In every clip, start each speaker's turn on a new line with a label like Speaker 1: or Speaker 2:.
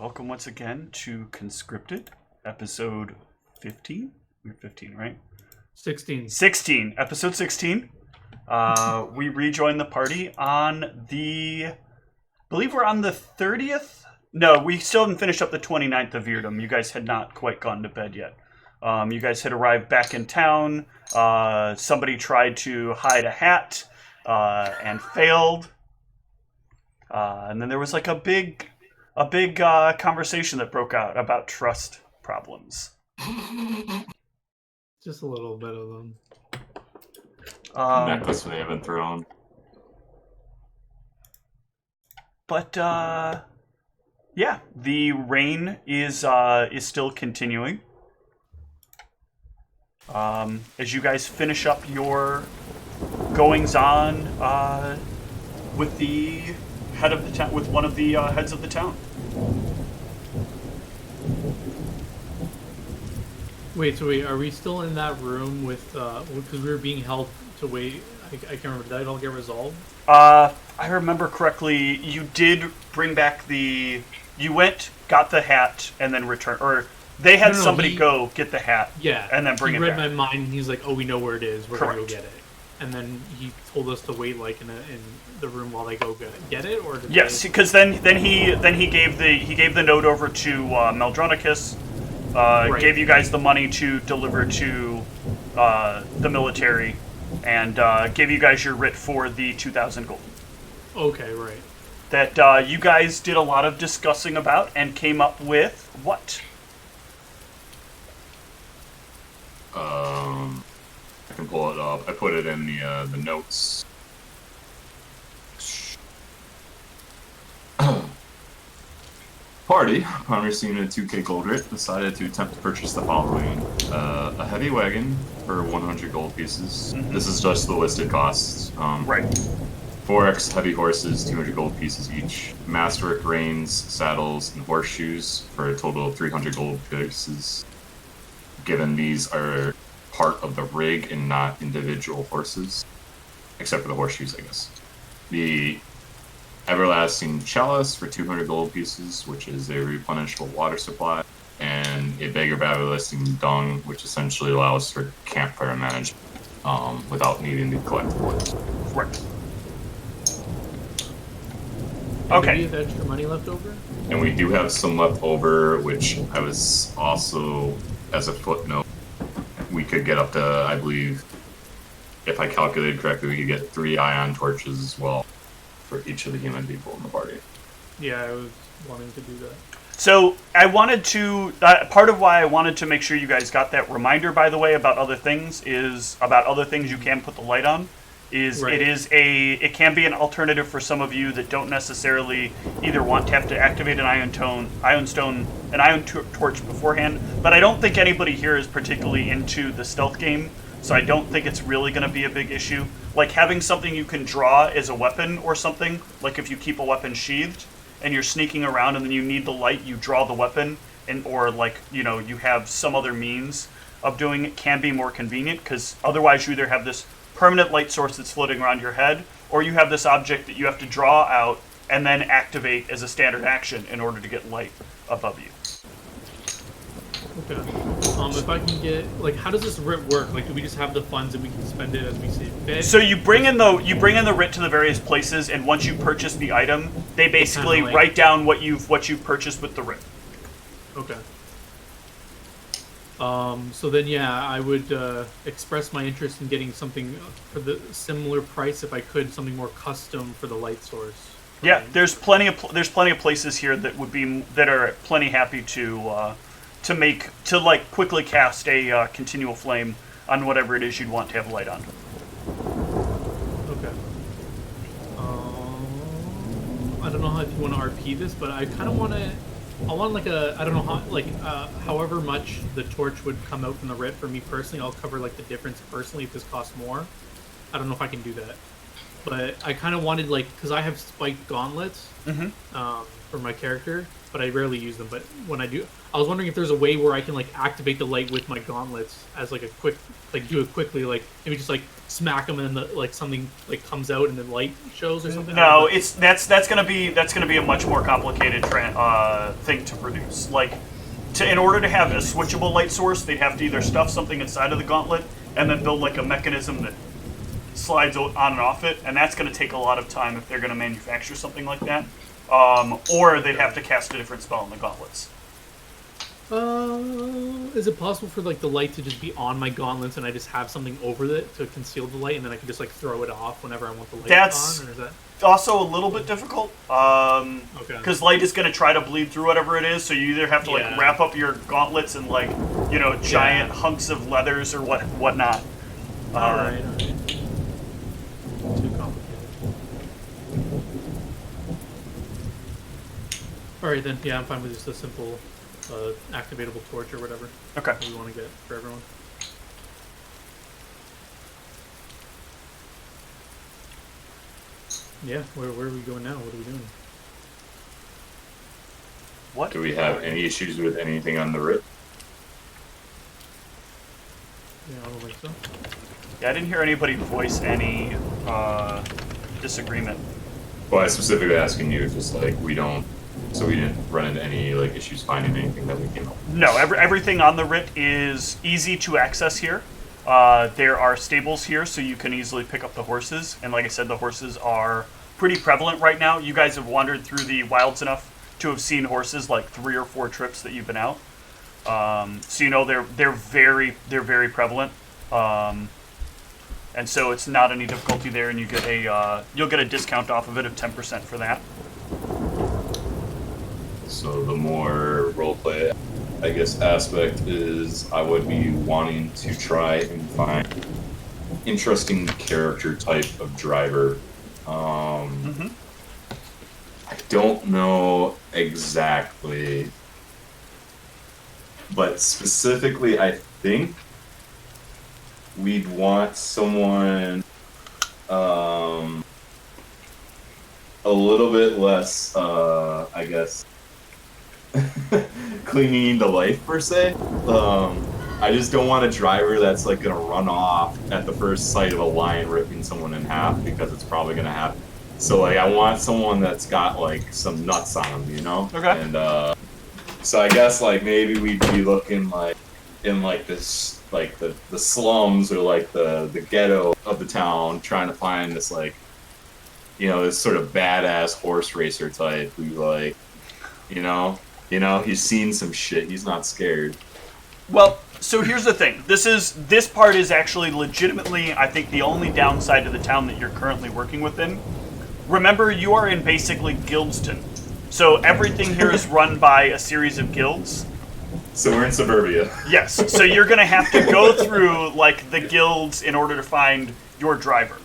Speaker 1: welcome once again to Conscripted, episode 15? We're 15, right?
Speaker 2: 16.
Speaker 1: 16, episode 16. We rejoined the party on I believe we're on the 30th? No, we still haven't finished up the 29th of Virdum. You guys had not quite gone to bed yet. You guys had arrived back in town. Somebody tried to hide a hat and failed. And then there was like a big conversation that broke out about trust problems.
Speaker 2: Just a little bit of them.
Speaker 3: Necklace they haven't thrown.
Speaker 1: But yeah, the rain is still continuing. As you guys finish up your goings on with the head of the town, with one of the heads of the town.
Speaker 2: Wait, are we still in that room with, because we were being held to wait, I can't remember, did that all get resolved?
Speaker 1: I remember correctly, you did bring back you went, got the hat, and then returned, or they had somebody go get the hat, and then bring it back.
Speaker 2: He read my mind, and he's like, oh, we know where it is, we're
Speaker 1: Correct.
Speaker 2: gonna go get it. And then he told us to wait, like, in the room while they go get it, or did
Speaker 1: yes, because then he gave the note over to Meldronicus,
Speaker 2: right.
Speaker 1: Gave you guys the money to deliver to the military, and gave you guys your writ for the 2,000 gold.
Speaker 2: Okay, right.
Speaker 1: That you guys did a lot of discussing about and came up with what?
Speaker 3: I can pull it up. I put it in the notes. Party, upon receiving a 2k gold writ, decided to attempt to purchase the following. A heavy wagon for 100 gold pieces. Mm-hmm. This is just the listed costs.
Speaker 1: Right.
Speaker 3: 4x heavy horses, 200 gold pieces each. Masterwork reins, saddles, and horseshoes for a total of 300 gold pieces. Given these are part of the rig and not individual horses. Except for the horseshoes, I guess. The Everlasting Chalice for 200 gold pieces, which is a replenishable water supply, and a bag of Everlasting Dung, which essentially allows for campfire management without needing to collect wood.
Speaker 1: Right.
Speaker 2: Okay. Do we have extra money left over?
Speaker 3: And we do have some left over, which I was also, as a footnote, we could get up to, I believe, if I calculated correctly, we could get 3 ion torches as well for each of the human people in the party.
Speaker 2: Yeah, I was wanting to do that.
Speaker 1: So I wanted to, part of why I wanted to make sure you guys got that reminder, by the way, about other things you can put the light on, is right. It can be an alternative for some of you that don't necessarily either want to have to activate an ion torch beforehand, but I don't think anybody here is particularly into the stealth game, so I don't think it's really going to be a big issue. Like having something you can draw as a weapon or something, like if you keep a weapon sheathed and you're sneaking around and then you need the light, you draw the weapon, or like, you know, you have some other means of doing it, can be more convenient, because otherwise you either have this permanent light source that's floating around your head, or you have this object that you have to draw out and then activate as a standard action in order to get light above you.
Speaker 2: Okay. If I can get, like, how does this writ work? Like, do we just have the funds and we can spend it as we see fit?
Speaker 1: So you bring in the writ to the various places, and once you purchase the item, they basically write down what you've purchased with the writ.
Speaker 2: Okay. So then, yeah, I would express my interest in getting something for the similar price, if I could, something more custom for the light source.
Speaker 1: Yeah, there's plenty of places here that are plenty happy to quickly cast a continual flame on whatever it is you'd want to have light on.
Speaker 2: Okay. I don't know if you want to RP this, but I kind of want to. I want like a, I don't know how, like, however much the torch would come out from the writ for me personally, I'll cover like the difference personally if this costs more. I don't know if I can do that. But I kind of wanted, like, because I have spiked gauntlets for my character, but I rarely use them. But when I do, I was wondering if there's a way where I can like activate the light with my gauntlets as like a quick, like do it quickly, like maybe just like smack them and then like something like comes out and the light shows or something.
Speaker 1: No, that's gonna be a much more complicated thing to produce. Like, in order to have a switchable light source, they'd have to either stuff something inside of the gauntlet and then build like a mechanism that slides on and off it, and that's going to take a lot of time if they're going to manufacture something like that. Or they'd have to cast a different spell in the gauntlets.
Speaker 2: Is it possible for like the light to just be on my gauntlets and I just have something over it to conceal the light, and then I can just like throw it off whenever I want the light on? Or is that
Speaker 1: also a little bit difficult?
Speaker 2: okay?
Speaker 1: Because light is going to try to bleed through whatever it is, so you either have to like wrap up your gauntlets in like giant hunks of leathers or whatnot.
Speaker 2: All right. Too complicated. All right then. Yeah, I'm fine with just a simple activatable torch or whatever.
Speaker 1: Okay.
Speaker 2: That we want to get for everyone. Yeah. Where are we going now? What are we doing?
Speaker 1: What?
Speaker 3: Do we have any issues with anything on the writ?
Speaker 2: Yeah, I don't think so.
Speaker 1: Yeah, I didn't hear anybody voice any disagreement.
Speaker 3: Well, I was specifically asking you, just like we didn't run into any like issues finding anything that we came up with.
Speaker 1: No, everything on the writ is easy to access here. There are stables here, so you can easily pick up the horses. And like I said, the horses are pretty prevalent right now. You guys have wandered through the wilds enough to have seen horses like 3 or 4 trips that you've been out. So they're very prevalent. And so it's not any difficulty there, and you get you'll get a discount off of it of 10% for that.
Speaker 3: So the more roleplay, I guess, aspect is I would be wanting to try and find interesting character type of driver. I don't know exactly, but specifically, I think we'd want someone a little bit less, I guess, clinging to life per se. I just don't want a driver that's like gonna run off at the first sight of a lion ripping someone in half, because it's probably gonna happen. So like I want someone that's got like some nuts on them,
Speaker 1: Okay.
Speaker 3: And so I guess like maybe we'd be looking like in like this like the slums or like the ghetto of the town, trying to find this like this sort of badass horse racer type who like he's seen some shit, he's not scared.
Speaker 1: Well, so here's the thing. This part is actually legitimately, I think, the only downside to the town that you're currently working within. Remember, you are in basically Guildston. So everything here is run by a series of guilds.
Speaker 3: So we're in suburbia.
Speaker 1: Yes. So you're going to have to go through like the guilds in order to find your driver.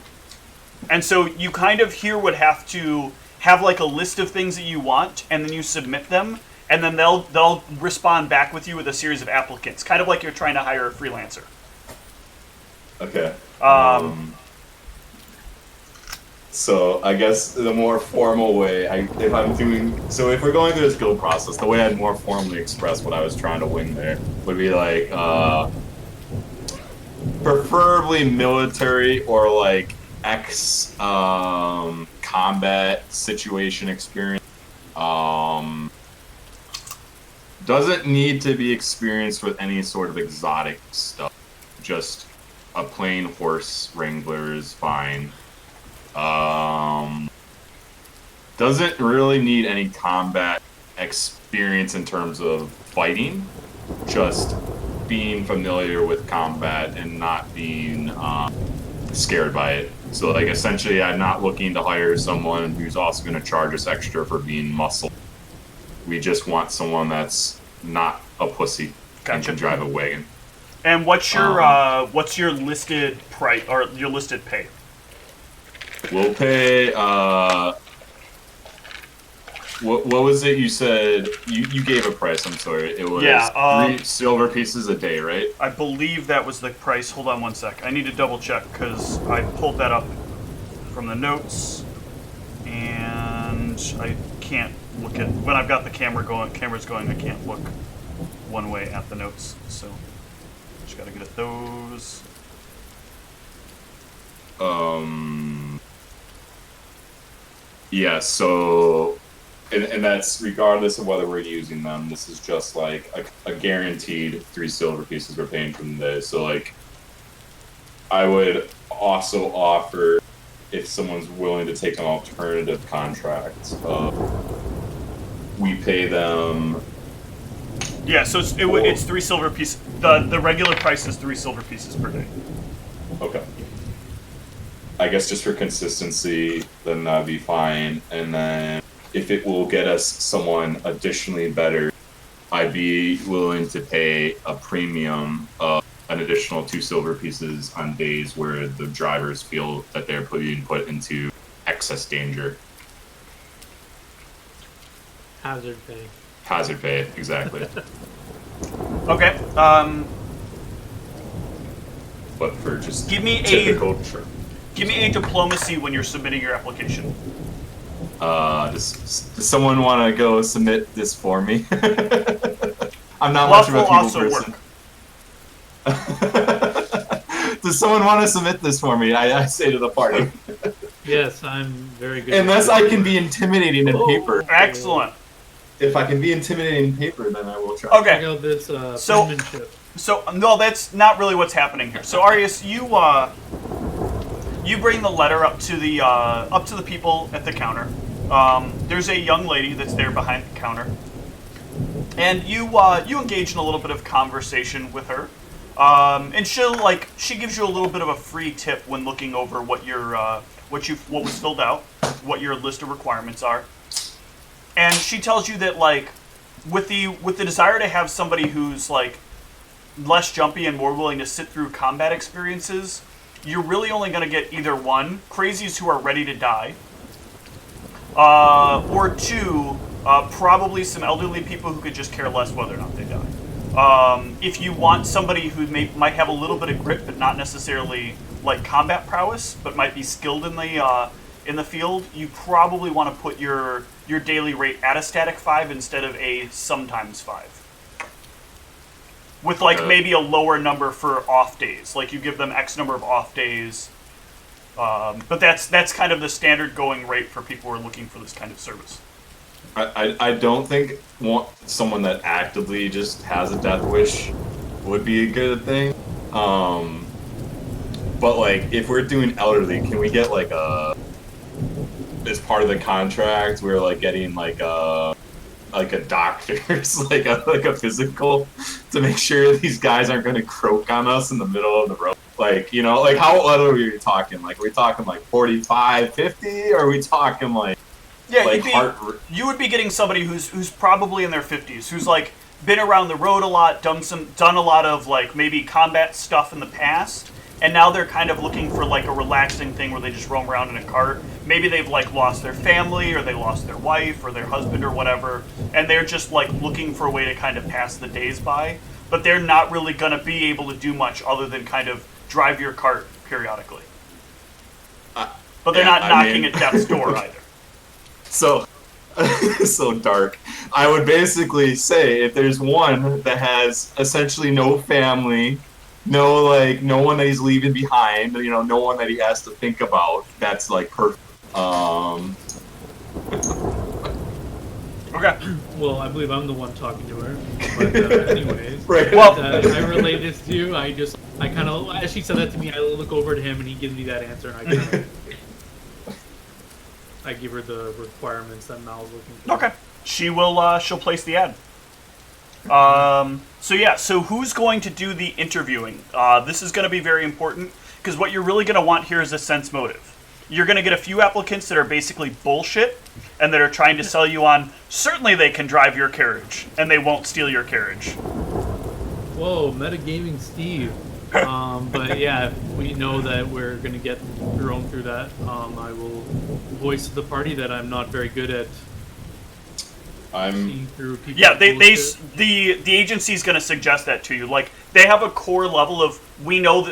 Speaker 1: And so you kind of here would have to have like a list of things that you want, and then you submit them, and then they'll respond back with you with a series of applicants, kind of like you're trying to hire a freelancer.
Speaker 3: Okay. So I guess the more formal way, if we're going through this guild process, the way I'd more formally express what I was trying to wing there would be like, preferably military or like combat situation experience. Doesn't need to be experienced with any sort of exotic stuff. Just a plain horse wrangler is fine. Doesn't really need any combat experience in terms of fighting. Just being familiar with combat and not being scared by it. So like essentially I'm not looking to hire someone who's also going to charge us extra for being muscle. We just want someone that's not a pussy and can drive a wagon.
Speaker 1: And what's your listed price or your listed pay?
Speaker 3: We'll pay what was it you said? You gave a price, I'm sorry. It was 3 silver pieces a day, right?
Speaker 1: I believe that was the price. Hold on one sec. I need to double check because I pulled that up from the notes and I can't look at when I've got the cameras going. I can't look one way at the notes, so just gotta get at those.
Speaker 3: Yeah. So, and that's regardless of whether we're using them. This is just like a guaranteed 3 silver pieces we're paying from this. So like, I would also offer, if someone's willing to take an alternative contract, we pay them.
Speaker 1: Yeah, so it's 3 silver pieces. The regular price is 3 silver pieces per day.
Speaker 3: Okay. I guess just for consistency, then that'd be fine. And then if it will get us someone additionally better, I'd be willing to pay a premium of an additional 2 silver pieces on days where the drivers feel that they're being put into excess danger.
Speaker 2: Hazard pay.
Speaker 3: Hazard pay, exactly.
Speaker 1: Okay.
Speaker 3: But for just
Speaker 1: Give me a diplomacy when you're submitting your application.
Speaker 3: Does someone want to go submit this for me? I'm not much of a people person. Does someone want to submit this for me? I say to the party.
Speaker 2: Yes, I'm very good.
Speaker 3: Unless I can be intimidating in paper.
Speaker 1: Excellent.
Speaker 3: If I can be intimidating in paper, then I will try.
Speaker 1: Okay.
Speaker 2: Check out this penmanship.
Speaker 1: So no, that's not really what's happening here. So Arius, you bring the letter up to the people at the counter. There's a young lady that's there behind the counter, and you engage in a little bit of conversation with her, and she gives you a little bit of a free tip when looking over what was filled out, what your list of requirements are, and she tells you that with the desire to have somebody who's less jumpy and more willing to sit through combat experiences, you're really only going to get either 1, crazies who are ready to die, or 2, probably some elderly people who could just care less whether or not they die. If you want somebody who might have a little bit of grit, but not necessarily combat prowess, but might be skilled in the field, you probably want to put your daily rate at a static 5 instead of a sometimes 5. With maybe a lower number for off days, you give them X number of off days, but that's kind of the standard going rate for people who are looking for this kind of service.
Speaker 3: I don't think someone that actively just has a death wish would be a good thing. But if we're doing elderly, can we get as part of the contract we're getting a doctor's a physical to make sure these guys aren't going to croak on us in the middle of the road. How old are we talking? Are we talking 45, 50? Or are we talking
Speaker 1: you would be getting somebody who's probably in their 50s, who's been around the road a lot, done a lot of maybe combat stuff in the past, and now they're kind of looking for a relaxing thing where they just roam around in a cart. Maybe they've lost their family, or they lost their wife or their husband or whatever, and they're just looking for a way to kind of pass the days by, but they're not really going to be able to do much other than kind of drive your cart periodically. But they're not knocking at death's door either.
Speaker 3: So dark. I would basically say if there's one that has essentially no family, no no one that he's leaving behind, no one that he has to think about, that's perfect.
Speaker 1: Okay.
Speaker 2: Well, I believe I'm the one talking to her. But anyways,
Speaker 3: right.
Speaker 2: Well, I relay this to you. I kind of, as she said that to me, I look over to him and he gives me that answer, and I give her the requirements that Mal's looking for.
Speaker 1: Okay. She'll place the ad. So who's going to do the interviewing? This is going to be very important, because what you're really going to want here is a sense motive. You're going to get a few applicants that are basically bullshit, and that are trying to sell you on, certainly they can drive your carriage, and they won't steal your carriage.
Speaker 2: Whoa, metagaming Steve. But yeah, if we know that we're going to get thrown through that, I will voice to the party that I'm not very good at seeing through people.
Speaker 1: Yeah, the agency's going to suggest that to you. They have a core level of, we know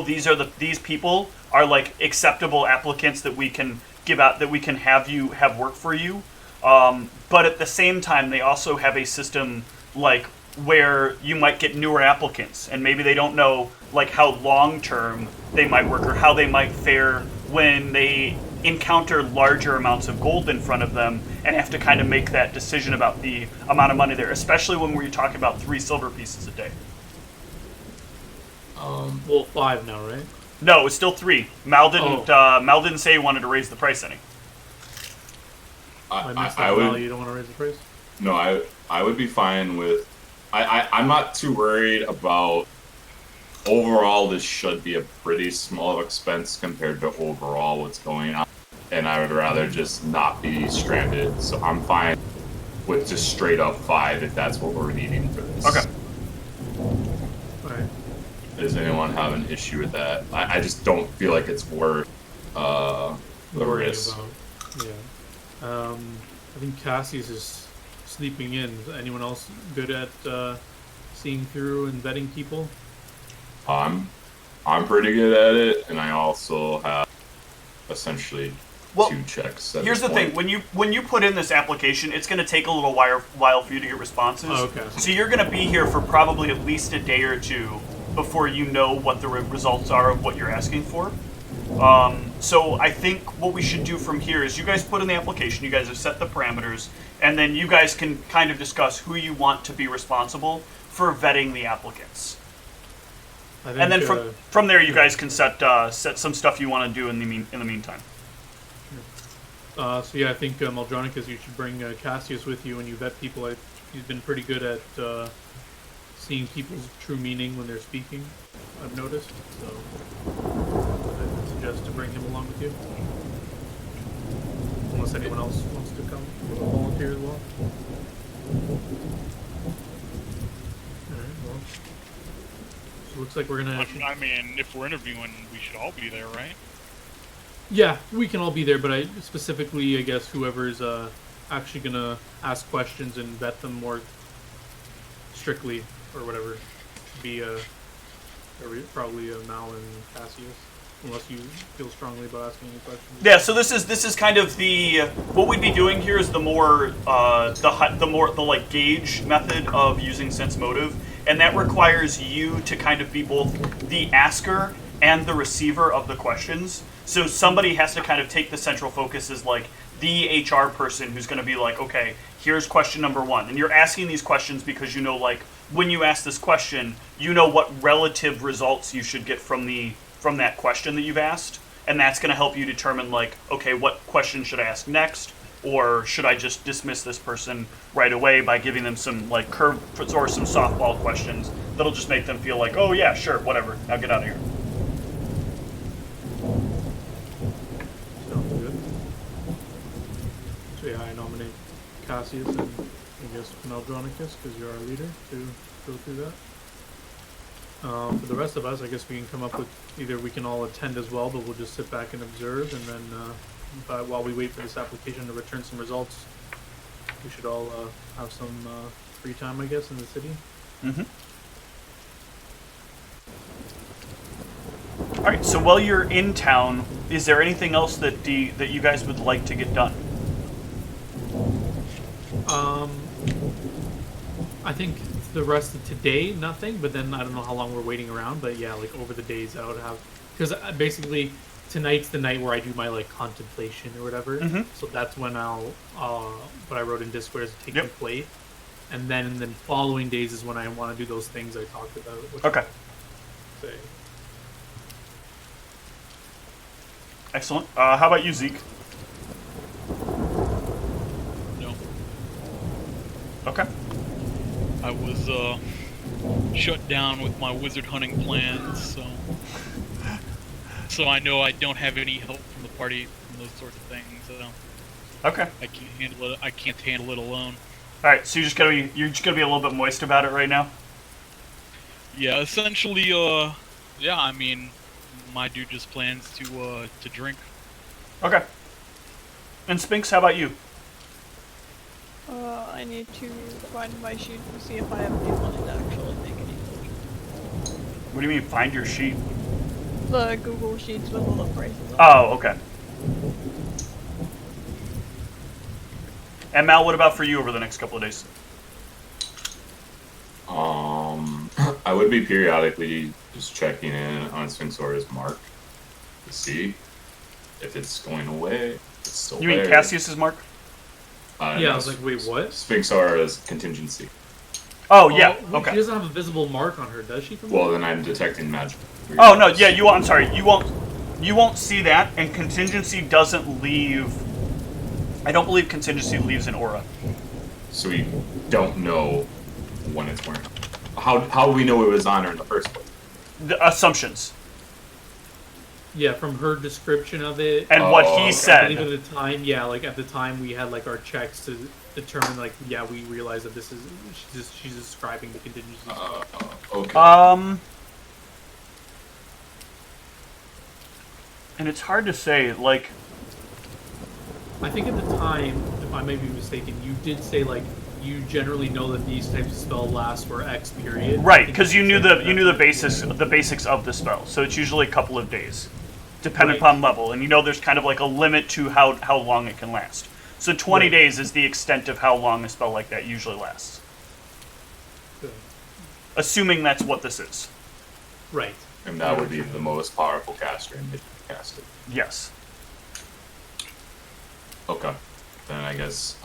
Speaker 1: these people are acceptable applicants that we can give out, that we can have work for you. But at the same time, they also have a system like where you might get newer applicants, and maybe they don't know like how long term they might work or how they might fare when they encounter larger amounts of gold in front of them and have to kind of make that decision about the amount of money there, especially when we're talking about 3 silver pieces a day.
Speaker 2: Well, 5 now, right?
Speaker 1: No, it's still 3. Mal didn't say he wanted to raise the price any.
Speaker 2: I missed
Speaker 3: I
Speaker 2: that.
Speaker 3: would.
Speaker 2: You don't want to raise the price?
Speaker 3: No, I would be fine with. I'm not too worried about. Overall, this should be a pretty small expense compared to overall what's going on, and I would rather just not be stranded. So I'm fine with just straight up 5 if that's what we're needing for this.
Speaker 1: Okay.
Speaker 2: Alright.
Speaker 3: Does anyone have an issue with that? I just don't feel like it's worth the
Speaker 2: Worrying
Speaker 3: risk.
Speaker 2: about. Yeah. I think Cassius is sleeping in. Is anyone else good at seeing through and vetting people?
Speaker 3: I'm pretty good at it, and I also have essentially 2 checks.
Speaker 1: Here's the thing: when you put in this application, it's going to take a little while for you to get responses.
Speaker 2: Oh, okay.
Speaker 1: So you're going to be here for probably at least a day or 2 before you know what the results are of what you're asking for. So I think what we should do from here is you guys put in the application, you guys have set the parameters, and then you guys can kind of discuss who you want to be responsible for vetting the applicants.
Speaker 2: I think,
Speaker 1: And then from there, you guys can set some stuff you want to do in the meantime.
Speaker 2: So yeah, I think Maldronicus, you should bring Cassius with you when you vet people. He's been pretty good at seeing people's true meaning when they're speaking, I've noticed. So I would suggest to bring him along with you. Unless anyone else wants to come volunteer as well. Alright, well. So it looks like we're gonna...
Speaker 4: I mean, if we're interviewing, we should all be there, right?
Speaker 2: Yeah, we can all be there, but I specifically, I guess, whoever's actually gonna ask questions and vet them more strictly, or whatever, should be probably Mal and Cassius, unless you feel strongly about asking any questions.
Speaker 1: Yeah, so this is kind of the what we'd be doing here is the more like gauge method of using sense motive, and that requires you to kind of be both the asker and the receiver of the questions. So somebody has to kind of take the central focus as like the HR person who's going to be like, okay, here's question number 1, and you're asking these questions because you know, like, when you ask this question, you know what relative results you should get from that question that you've asked, and that's going to help you determine, like, okay, what question should I ask next, or should I just dismiss this person right away by giving them some like curve or some softball questions that'll just make them feel like, oh yeah, sure, whatever, now get out of here.
Speaker 2: Sounds good. So yeah, I nominate Cassius and I guess Meldronicus, because you're our leader, to go through that. For the rest of us, I guess we can come up with either we can all attend as well, but we'll just sit back and observe, and then while we wait for this application to return some results, we should all have some free time, I guess, in the city.
Speaker 1: Mm-hmm. All right. So while you're in town, is there anything else that you guys would like to get done?
Speaker 2: I think the rest of today, nothing. But then I don't know how long we're waiting around. But yeah, like over the days, I would have, because basically tonight's the night where I do my like contemplation or whatever.
Speaker 1: Mm-hmm.
Speaker 2: So that's when I'll what I wrote in Discord is taking
Speaker 1: Yep.
Speaker 2: place, and then following days is when I want to do those things I talked about. Which
Speaker 1: Okay.
Speaker 2: I'll say.
Speaker 1: Excellent. How about you, Zeke?
Speaker 4: No.
Speaker 1: Okay.
Speaker 4: I was shut down with my wizard hunting plans, so I know I don't have any help from the party from those sorts of things. So
Speaker 1: Okay.
Speaker 4: I can't handle it. I can't handle it alone.
Speaker 1: All right. So you're just gonna be a little bit moist about it right now.
Speaker 4: Yeah, essentially, yeah. I mean, my dude just plans to drink.
Speaker 1: Okay. And Spinks, how about you?
Speaker 5: I need to find my sheet to see if I have any money to actually make any potions.
Speaker 1: What do you mean, find your sheet?
Speaker 5: The Google Sheets with all the prices on.
Speaker 1: Oh, okay. And Mal, what about for you over the next couple of days?
Speaker 3: I would be periodically just checking in on Sphinxora's mark to see if it's going away. If it's still
Speaker 1: You mean
Speaker 3: there.
Speaker 1: Cassius's mark?
Speaker 2: Yeah,
Speaker 3: No,
Speaker 2: I was like, wait, what?
Speaker 3: Sphinxora's contingency.
Speaker 1: Oh, yeah,
Speaker 2: Well,
Speaker 1: okay.
Speaker 2: She doesn't have a visible mark on her, does she?
Speaker 3: Well, then I'm detecting magic.
Speaker 1: Oh, no, yeah, I'm sorry, you won't see that, and contingency doesn't leave... I don't believe contingency leaves an aura.
Speaker 3: So we don't know when it's wearing. How do we know it was on her in the first place?
Speaker 1: The assumptions.
Speaker 2: Yeah, from her description of it.
Speaker 1: And what he
Speaker 3: okay.
Speaker 2: I
Speaker 1: said.
Speaker 2: believe at the time, yeah, like at the time we had like our checks to determine, like, yeah, we realized that this is she's describing the contingency.
Speaker 3: Okay.
Speaker 1: And it's hard to say, like,
Speaker 2: I think at the time, if I may be mistaken, you did say like you generally know that these types of spell last for X period.
Speaker 1: right, because you knew the basics of the spell, so it's usually a couple of days, depending
Speaker 2: Right.
Speaker 1: upon level, and you know there's kind of like a limit to how long it can last. So 20
Speaker 2: Right.
Speaker 1: days is the extent of how long a spell like that usually lasts,
Speaker 2: Good.
Speaker 1: assuming that's what this is.
Speaker 2: Right.
Speaker 3: And that would be the most powerful caster in casted.
Speaker 1: Yes.
Speaker 3: Okay. Then I guess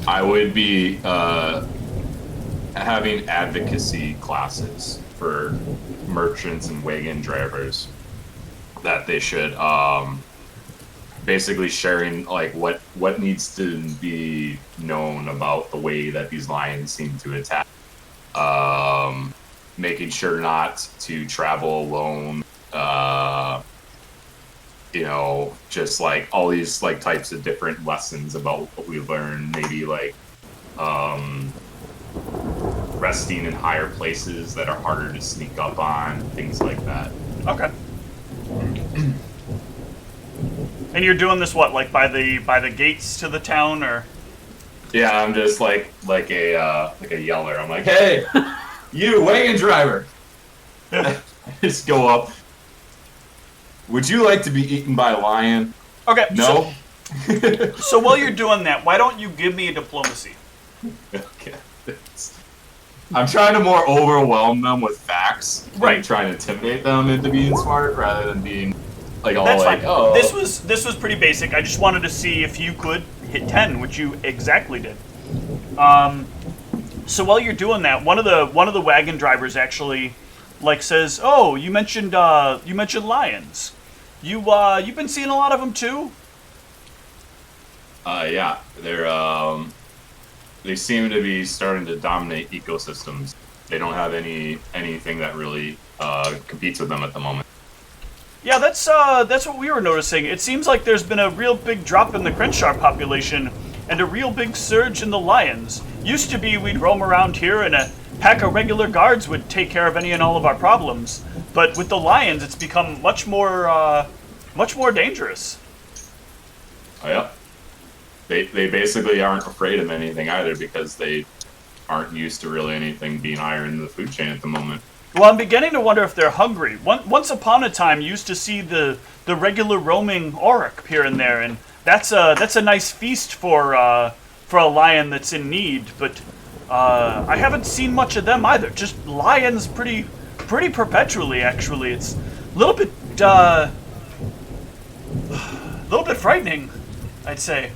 Speaker 3: I would be having advocacy classes for merchants and wagon drivers that they should basically sharing like what needs to be known about the way that these lions seem to attack, making sure not to travel alone, just like all these like types of different lessons about what we learn, maybe like resting in higher places that are harder to sneak up on, things like that.
Speaker 1: Okay. And you're doing this what, like by the gates to the town, or?
Speaker 3: Yeah, I'm just like a yeller. I'm like, hey, you wagon driver. Just go up. Would you like to be eaten by a lion?
Speaker 1: Okay.
Speaker 3: No.
Speaker 1: So while you're doing that, why don't you give me a diplomacy?
Speaker 3: Okay. I'm trying to more overwhelm them with facts,
Speaker 1: Right.
Speaker 3: Like trying to intimidate them into being smart rather than being like all
Speaker 1: That's
Speaker 3: like,
Speaker 1: fine.
Speaker 3: oh.
Speaker 1: This was pretty basic. I just wanted to see if you could hit 10, which you exactly did. So while you're doing that, one of the wagon drivers actually like says, "Oh, you mentioned lions. You've been seeing a lot of them too?"
Speaker 3: Yeah, they seem to be starting to dominate ecosystems. They don't have anything that really competes with them at the moment.
Speaker 1: Yeah, that's what we were noticing. It seems like there's been a real big drop in the Crenshaw population and a real big surge in the lions. Used to be we'd roam around here and a pack of regular guards would take care of any and all of our problems. But with the lions, it's become much more dangerous.
Speaker 3: Oh yeah. They basically aren't afraid of anything either because they aren't used to really anything being higher in the food chain at the moment.
Speaker 1: Well, I'm beginning to wonder if they're hungry. Once upon a time, you used to see the regular roaming auroch here and there, and that's a nice feast for a lion that's in need. But I haven't seen much of them either. Just lions, pretty perpetually. Actually, it's a little bit frightening, I'd say.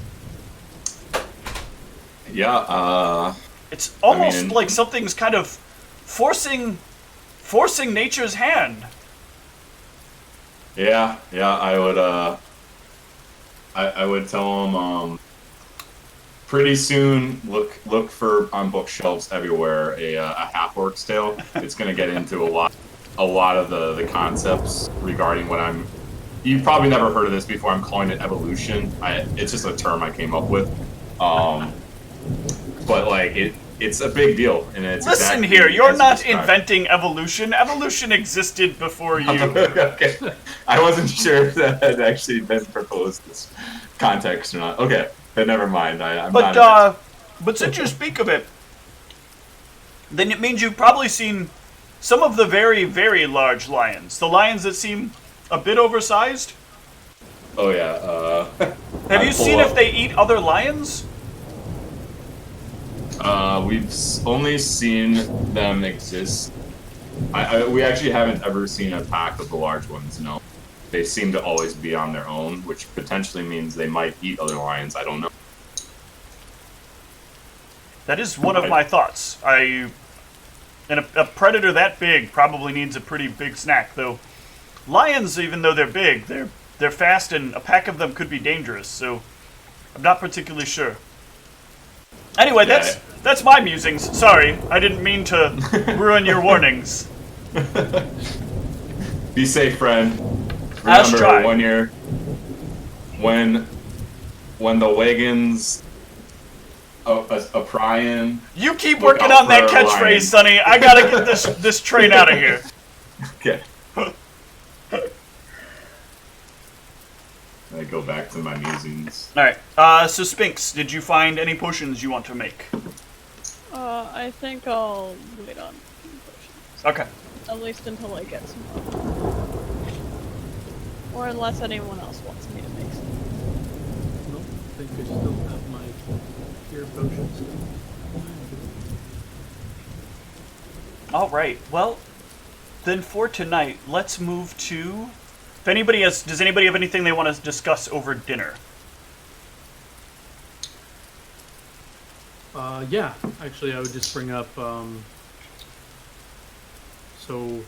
Speaker 3: Yeah.
Speaker 1: It's almost
Speaker 3: mean,
Speaker 1: like something's kind of forcing nature's hand.
Speaker 3: Yeah. I would tell them pretty soon. Look for on bookshelves everywhere a half orc's tale. It's going to get into a lot of the concepts regarding what I'm. You've probably never heard of this before. I'm calling it evolution. It's just a term I came up with. But like it's a big deal, and it's.
Speaker 1: Listen
Speaker 3: exactly
Speaker 1: here, you're
Speaker 3: as
Speaker 1: not
Speaker 3: described.
Speaker 1: inventing evolution. Evolution existed before you.
Speaker 3: Okay, I wasn't sure if that had actually been proposed this context or not. Okay, but never mind. I'm not.
Speaker 1: But since you speak of it, then it means you've probably seen some of the very, very large lions. The lions that seem a bit oversized.
Speaker 3: Oh yeah.
Speaker 1: Have you seen if they eat other lions?
Speaker 3: We've only seen them exist. We actually haven't ever seen a pack of the large ones. No, they seem to always be on their own, which potentially means they might eat other lions. I don't know.
Speaker 1: That is one of my thoughts. And a predator that big probably needs a pretty big snack, though. Lions, even though they're big, they're fast, and a pack of them could be dangerous. So I'm not particularly sure. Anyway, that's my musings. Sorry, I didn't mean to ruin your warnings.
Speaker 3: Be safe, friend.
Speaker 1: I'll try.
Speaker 3: Remember, when the wagons a pry-in.
Speaker 1: You keep working on that catchphrase, Sonny. I gotta get this train out of here.
Speaker 3: Okay. I go back to my musings.
Speaker 1: Alright, so Spinks, did you find any potions you want to make?
Speaker 5: I think I'll wait on potions.
Speaker 1: Okay.
Speaker 5: At least until I get some or unless anyone else wants me to make some.
Speaker 2: Nope, I think I still have my cure potions.
Speaker 1: Alright, well, then for tonight, let's move to... Does anybody have anything they want to discuss over dinner?
Speaker 2: Yeah, actually I would just bring up, so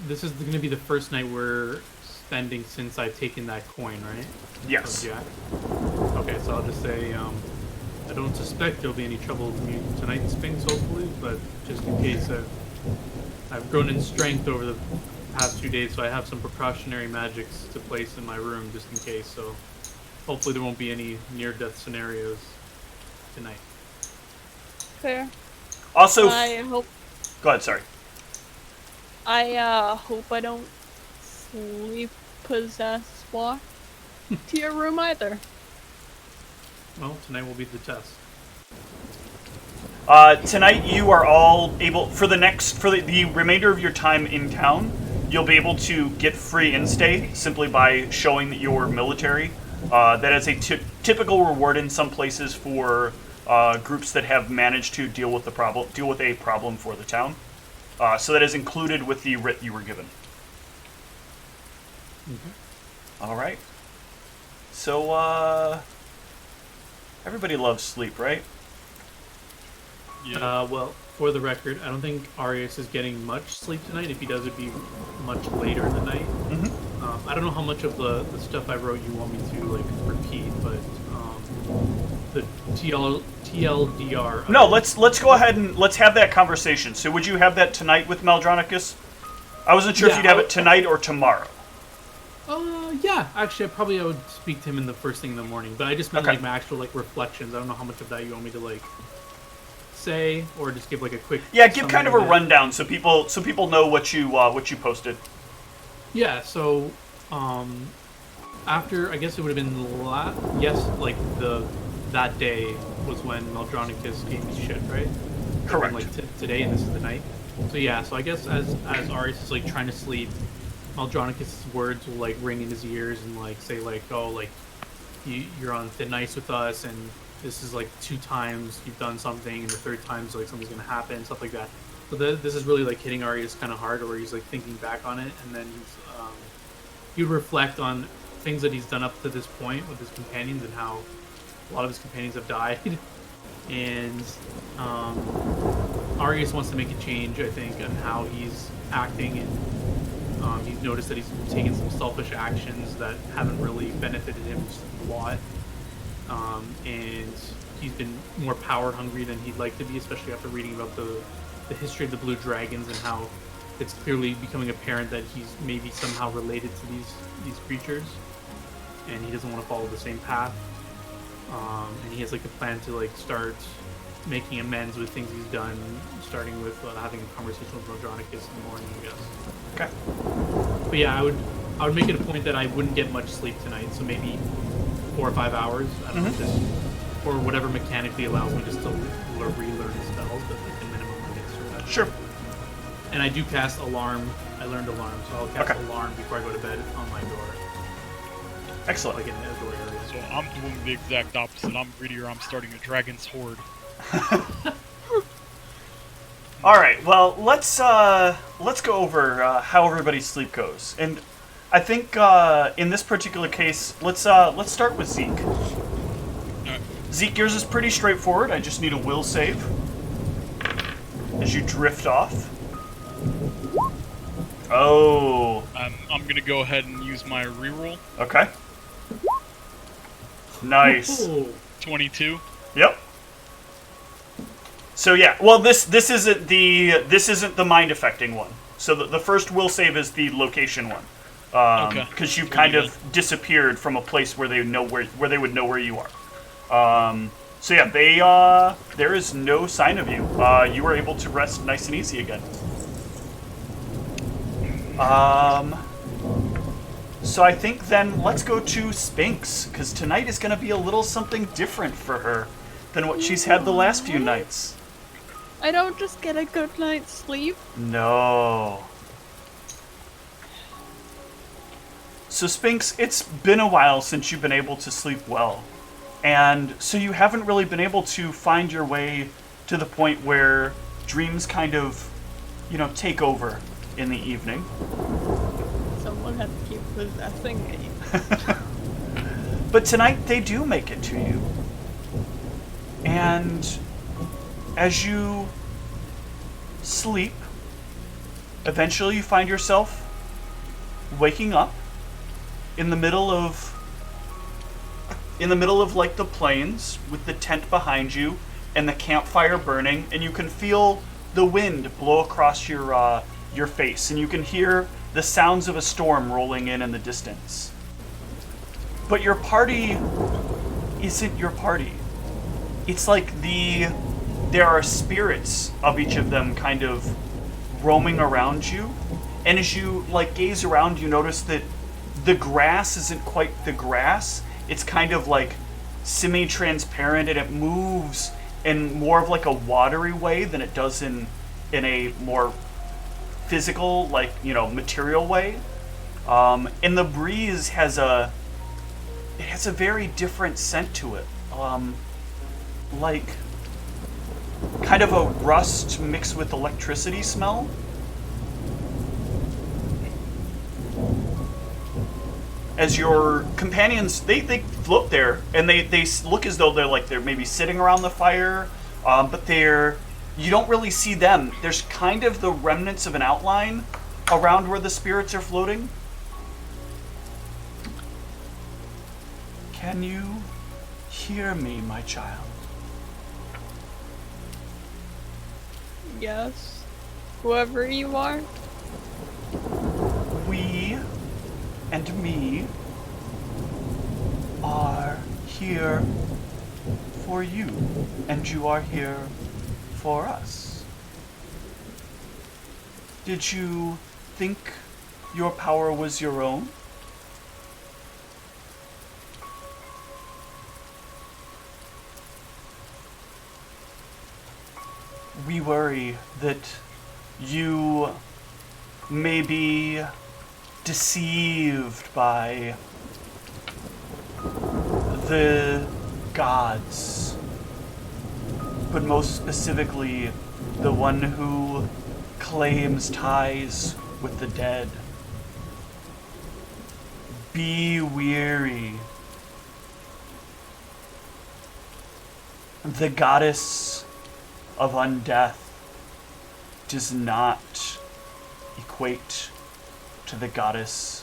Speaker 2: this is going to be the first night we're spending since I've taken that coin, right?
Speaker 1: Yes.
Speaker 2: Yeah. Okay, so I'll just say, I don't suspect there'll be any trouble with me tonight, Sphinx, hopefully, but just in case I've grown in strength over the past 2 days, so I have some precautionary magics to place in my room just in case, so hopefully there won't be any near-death scenarios tonight.
Speaker 5: Fair.
Speaker 1: Also...
Speaker 5: I hope...
Speaker 1: Go ahead, sorry.
Speaker 5: I hope I don't sleep possessed walk to your room either.
Speaker 2: Well, tonight will be the test.
Speaker 1: Tonight you are all able, for the remainder of your time in town, you'll be able to get free in-stay simply by showing that you're military. That is a typical reward in some places for groups that have managed to deal with a problem for the town. So that is included with the writ you were given.
Speaker 2: Mm-hmm.
Speaker 1: All right. So everybody loves sleep, right?
Speaker 4: Yeah.
Speaker 2: Well, for the record, I don't think Arius is getting much sleep tonight. If he does, it'd be much later in the night.
Speaker 1: Mm-hmm.
Speaker 2: I don't know how much of the stuff I wrote you want me to like repeat, but the TLDR.
Speaker 1: No, let's go ahead and let's have that conversation. So would you have that tonight with Maldronicus? I wasn't sure if you'd have it tonight or tomorrow.
Speaker 2: Yeah, actually, I would speak to him in the first thing in the morning, but I just meant like my actual like reflections. I don't know how much of that you want me to like say, or just give like a quick.
Speaker 1: Yeah, give kind of a rundown so people know what you posted.
Speaker 2: Yeah. So, after I guess it would have been that day was when Maldronicus gave me shit, right?
Speaker 1: Correct.
Speaker 2: Like today, and this is the night. So yeah, so I guess as Arius is like trying to sleep, Maldronicus' words will like ring in his ears and like say like, oh, like you're on thin ice with us, and this is like 2 times you've done something, and the 3rd time's like something's gonna happen, stuff like that. So this is really like hitting Arius kind of hard, where he's like thinking back on it, and then he would reflect on things that he's done up to this point with his companions and how a lot of his companions have died. And Arius wants to make a change, I think, on how he's acting, and he's noticed that he's taken some selfish actions that haven't really benefited him a lot. And he's been more power hungry than he'd like to be, especially after reading about the history of the Blue Dragons and how it's clearly becoming apparent that he's maybe somehow related to these creatures, and he doesn't want to follow the same path. And he has like a plan to like start making amends with things he's done, starting with having a conversation with Maldronicus in the morning, I guess.
Speaker 1: Okay.
Speaker 2: But yeah, I would make it a point that I wouldn't get much sleep tonight, so maybe 4 or 5 hours. I don't know, just or whatever mechanically allows me to still relearn spells, but like the minimum I guess or whatever.
Speaker 1: Sure.
Speaker 2: And I do cast Alarm. I learned Alarm, so I'll cast
Speaker 1: Okay.
Speaker 2: Alarm before I go to bed on my door.
Speaker 1: Excellent.
Speaker 2: Like in the door area.
Speaker 4: So I'm doing the exact opposite. I'm greedier. I'm starting a dragon's horde.
Speaker 1: All right. Well, let's go over how everybody's sleep goes, and I think in this particular case, let's start with Zeke.
Speaker 4: Alright.
Speaker 1: Zeke, yours is pretty straightforward. I just need a will save as you drift off. Oh.
Speaker 4: I'm gonna go ahead and use my reroll.
Speaker 1: Okay. Nice.
Speaker 2: Ooh.
Speaker 4: 22.
Speaker 1: Yep. So yeah, well this isn't the mind affecting one. So the first will save is the location one.
Speaker 4: Okay.
Speaker 1: Because you've
Speaker 4: Pretty
Speaker 1: kind of disappeared from a place where they would know where you are. So yeah, there is no sign of you. You were able to rest nice and easy again. So I think then let's go to Sphinx, because tonight is going to be a little something different for her than what she's had the last few nights.
Speaker 5: I don't just get a good night's sleep.
Speaker 1: No. So Sphinx, it's been a while since you've been able to sleep well. And so you haven't really been able to find your way to the point where dreams kind of, take over in the evening.
Speaker 5: Someone had to keep possessing me.
Speaker 1: But tonight they do make it to you. And as you sleep, eventually you find yourself waking up in the middle of like the plains with the tent behind you and the campfire burning, and you can feel the wind blow across your face, and you can hear the sounds of a storm rolling in the distance. But your party isn't your party. It's like there are spirits of each of them kind of roaming around you, and as you gaze around, you notice that the grass isn't quite the grass. It's kind of semi-transparent, and it moves in more of a watery way than it does in a more physical, material way. And the breeze has a very different scent to it. Kind of a rust mixed with electricity smell. As your companions, they float there, and they look as though they're maybe sitting around the fire, but you don't really see them. There's kind of the remnants of an outline around where the spirits are floating. Can you hear me, my child?
Speaker 5: Yes. Whoever you are.
Speaker 1: We and me are here for you, and you are here for us. Did you think your power was your own? We worry that you may be deceived by the gods, but most specifically the one who claims ties with the dead. Be weary. The goddess of undeath does not equate to the goddess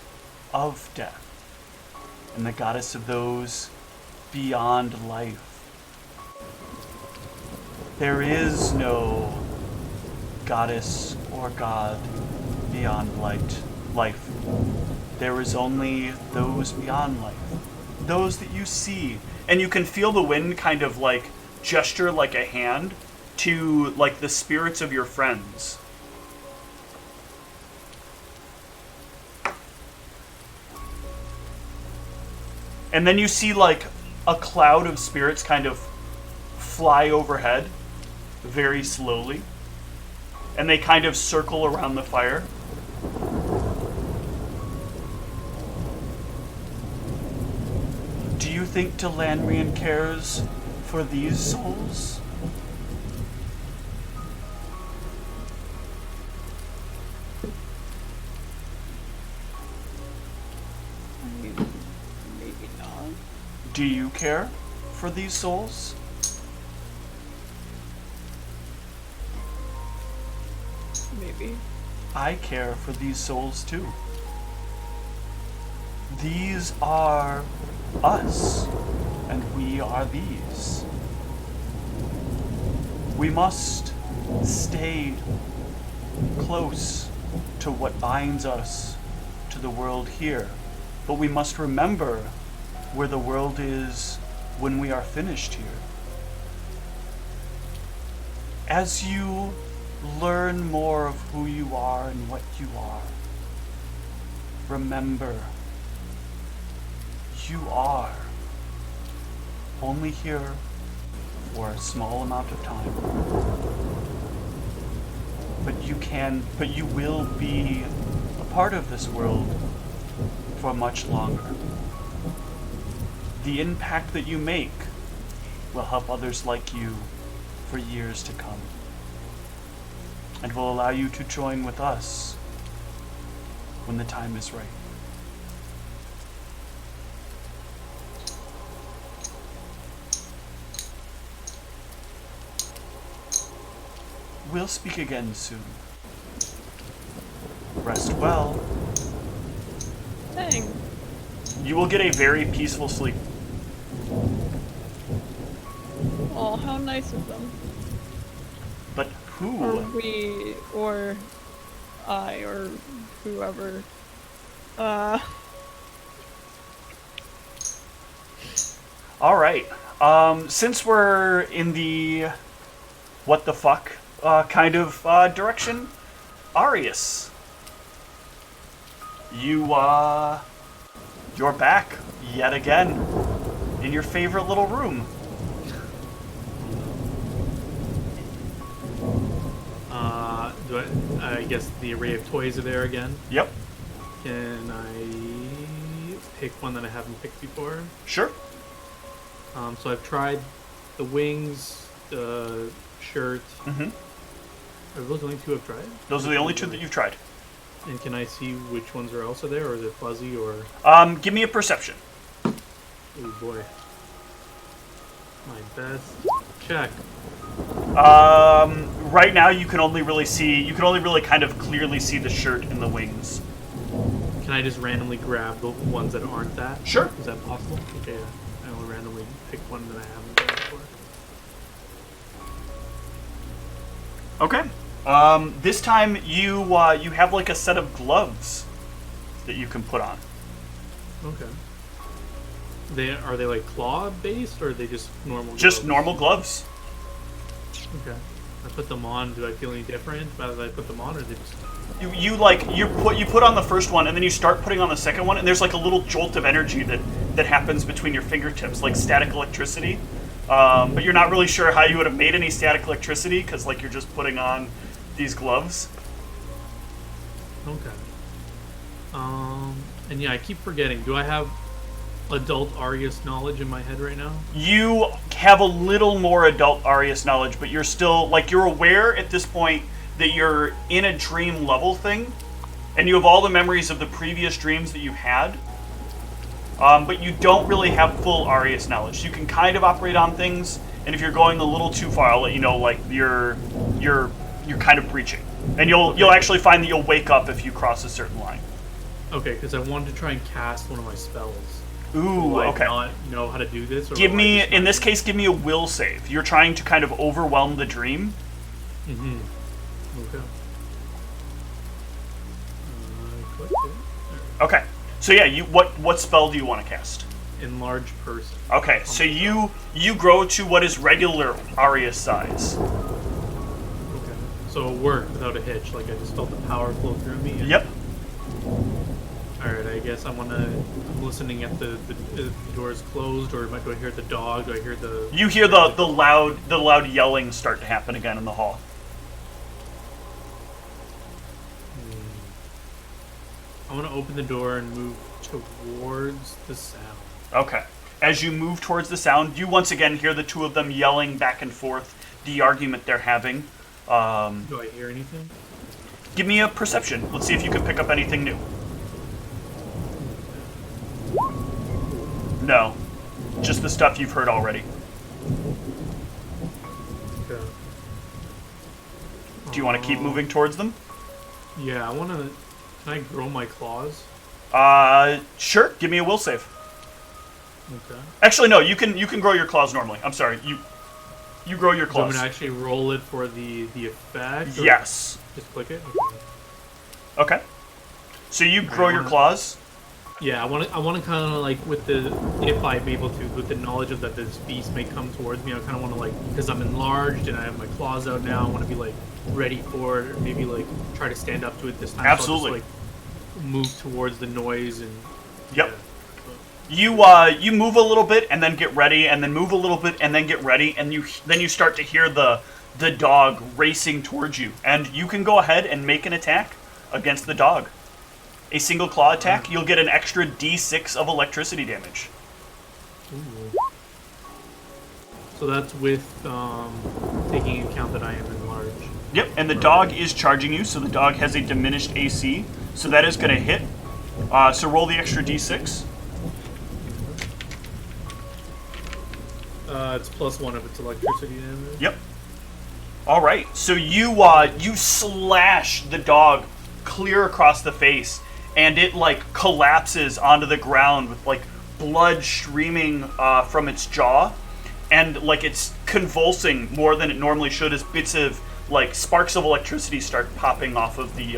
Speaker 1: of death and the goddess of those beyond life. There is no goddess or god beyond life. There is only those beyond life, those that you see, and you can feel the wind kind of gesture like a hand to the spirits of your friends. And then you see a cloud of spirits kind of fly overhead very slowly. and they kind of circle around the fire. Do you think Delanrian cares for these souls?
Speaker 5: I mean, maybe not.
Speaker 1: Do you care for these souls?
Speaker 5: Maybe.
Speaker 1: I care for these souls too. These are us, and we are these. We must stay close to what binds us to the world here, but we must remember where the world is when we are finished here. As you learn more of who you are and what you are, remember, you are only here for a small amount of time. But you will be a part of this world for much longer. The impact that you make will help others like you for years to come, and will allow you to join with us when the time is right. We'll speak again soon. Rest well.
Speaker 5: Dang.
Speaker 1: You will get a very peaceful sleep.
Speaker 5: Oh, how nice of them.
Speaker 1: But who?
Speaker 5: Or we, or I, or whoever.
Speaker 1: All right. Since we're in the what the fuck kind of direction, Arius, you're back yet again in your favorite little room.
Speaker 2: I guess the array of toys are there again.
Speaker 1: Yep.
Speaker 2: Can I pick one that I haven't picked before?
Speaker 1: Sure.
Speaker 2: So I've tried the wings, the shirt.
Speaker 1: Mm-hmm.
Speaker 2: Are those the only two I've tried?
Speaker 1: Those are the only two that you've tried.
Speaker 2: And can I see which ones are also there, or is it fuzzy, or...
Speaker 1: Give me a perception.
Speaker 2: Oh boy. My best check.
Speaker 1: Right now you can only really kind of clearly see the shirt and the wings.
Speaker 2: Can I just randomly grab the ones that aren't that?
Speaker 1: Sure.
Speaker 2: Is that possible? Okay, yeah. I will randomly pick one that I haven't done before.
Speaker 1: Okay. This time you have like a set of gloves that you can put on.
Speaker 2: Okay. Are they like claw based, or are they just normal?
Speaker 1: Just
Speaker 2: gloves?
Speaker 1: normal gloves.
Speaker 2: Okay. I put them on. Do I feel any different as I put them on, or are they just?
Speaker 1: You put on the first one and then you start putting on the second one, and there's like a little jolt of energy that happens between your fingertips, like static electricity. But you're not really sure how you would have made any static electricity because like you're just putting on these gloves.
Speaker 2: Okay. And yeah, I keep forgetting. Do I have adult Arius knowledge in my head right now?
Speaker 1: You have a little more adult Arius knowledge, but you're still you're aware at this point that you're in a dream level thing, and you have all the memories of the previous dreams that you had. But you don't really have full Arius knowledge. You can kind of operate on things, and if you're going a little too far, I'll let you know. Like you're kind of breaching, and you'll actually find that you'll wake up if you cross a certain line.
Speaker 2: Okay, because I wanted to try and cast one of my spells.
Speaker 1: Ooh,
Speaker 2: Do I
Speaker 1: okay.
Speaker 2: not know how to do this? Or
Speaker 1: Give
Speaker 2: will I
Speaker 1: me,
Speaker 2: just
Speaker 1: in
Speaker 2: not-
Speaker 1: this case, give me a will save. You're trying to kind of overwhelm the dream.
Speaker 2: Mm-hmm. Okay. Click it.
Speaker 1: Okay. So yeah, what spell do you want to cast?
Speaker 2: Enlarge person.
Speaker 1: Okay, so you grow to what is regular Arius size.
Speaker 2: Okay. So it worked without a hitch. Like I just felt the power flow through me. And...
Speaker 1: Yep.
Speaker 2: All right. I guess I'm listening at the doors closed, or do I hear the dog? Do I hear the?
Speaker 1: You hear the loud yelling start to happen again in the hall.
Speaker 2: I want to open the door and move towards the sound.
Speaker 1: Okay. As you move towards the sound, you once again hear the two of them yelling back and forth the argument they're having.
Speaker 2: Do I hear anything?
Speaker 1: Give me a perception. Let's see if you can pick up anything new. No. Just the stuff you've heard already.
Speaker 2: Okay.
Speaker 1: Do you want to keep moving towards them?
Speaker 2: Yeah, I want to... Can I grow my claws?
Speaker 1: Sure. Give me a will save.
Speaker 2: Okay.
Speaker 1: Actually, no. You can grow your claws normally. I'm sorry. You grow your
Speaker 2: So I'm
Speaker 1: claws.
Speaker 2: going to actually roll it for the effect? Or
Speaker 1: Yes.
Speaker 2: just click it?
Speaker 1: Okay. So you grow your claws.
Speaker 2: Yeah, I want to kind of like with the, if I'm able to, with the knowledge of that this beast may come towards me, I kind of want to like, because I'm enlarged and I have my claws out now, I want to be like ready for it, or maybe like try to stand up to it this time.
Speaker 1: Absolutely.
Speaker 2: So I'll just, like, move towards the noise and.
Speaker 1: Yep.
Speaker 2: Yeah.
Speaker 1: You move a little bit and then get ready, and then move a little bit and then get ready, and then you start to hear the dog racing towards you, and you can go ahead and make an attack against the dog. A single claw attack, you'll get an extra D6 of electricity damage.
Speaker 2: Ooh. So that's with taking into account that I am enlarged.
Speaker 1: Yep, and the dog is charging you, so the dog has a diminished AC, so that is going to hit. So roll the extra D6.
Speaker 2: It's +1 if it's electricity damage.
Speaker 1: Yep. All right, so you slash the dog clear across the face, and it like collapses onto the ground with like blood streaming from its jaw, and like it's convulsing more than it normally should as bits of like sparks of electricity start popping off of the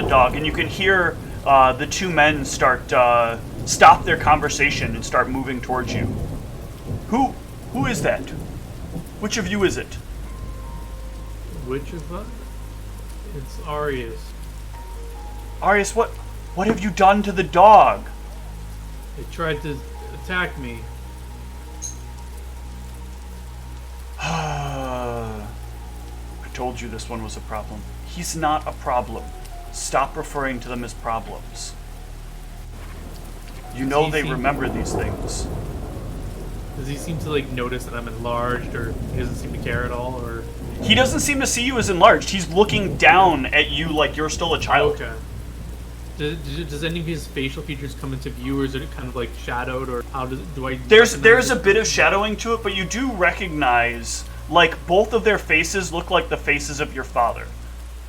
Speaker 1: dog, and you can hear the two men stop their conversation and start moving towards you. Who is that? Which of you is it?
Speaker 2: Which of us? It's Arius.
Speaker 1: Arius, what have you done to the dog?
Speaker 2: It tried to attack me.
Speaker 1: I told you this one was a problem. He's not a problem. Stop referring to them as problems. You know they remember these things.
Speaker 2: Does he seem to like notice that I'm enlarged, or he doesn't seem to care at all, or?
Speaker 1: He doesn't seem to see you as enlarged. He's looking down at you like you're still a child.
Speaker 2: Okay. Does any of his facial features come into view, or is it kind of like shadowed, or how do I?
Speaker 1: There's a bit of shadowing to it, but you do recognize like both of their faces look like the faces of your father,